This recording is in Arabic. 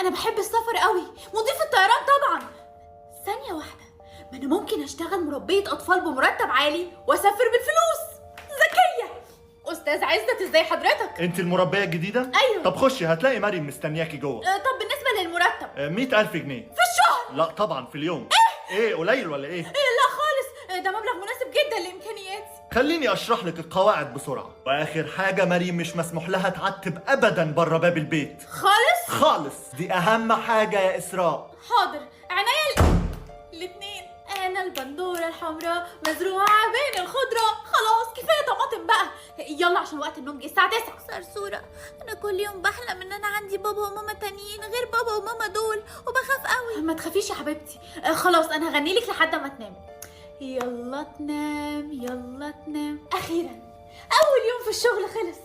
انا بحب السفر قوي، مضيف الطيران طبعا. ثانيه واحده، ما انا ممكن اشتغل مربيه اطفال بمرتب عالي واسافر بالفلوس. ذكيه. استاذ عزت ازاي حضرتك؟ انت المربيه الجديده؟ ايوه. طب خشي هتلاقي مريم مستنياكي جوه. طب بالنسبه للمرتب؟ 100,000 جنيه في الشهر؟ لا طبعا في اليوم. ايه قليل ولا ايه؟ لا خالص، ده مبلغ مناسب جدا لامكانياتي. خليني اشرح لك القواعد بسرعه. واخر حاجه، مريم مش مسموح لها تعتب ابدا بره باب البيت خالص. دي اهم حاجه يا اسراء. حاضر، عينيا الاتنين. انا البندوره الحمراء مزروعه بين الخضره. خلاص كفايه طماطم بقى، يلا عشان وقت النوم جه الساعه 9. صرصورة، أنا كل يوم بحلم إن أنا عندي بابا وماما تانيين غير بابا وماما دول، وبخاف قوي. ما تخافيش يا حبيبتي. خلاص انا هغني لك لحد ما تنامي. يلا تنام يلا تنام. اخيرا اول يوم في الشغل خلص.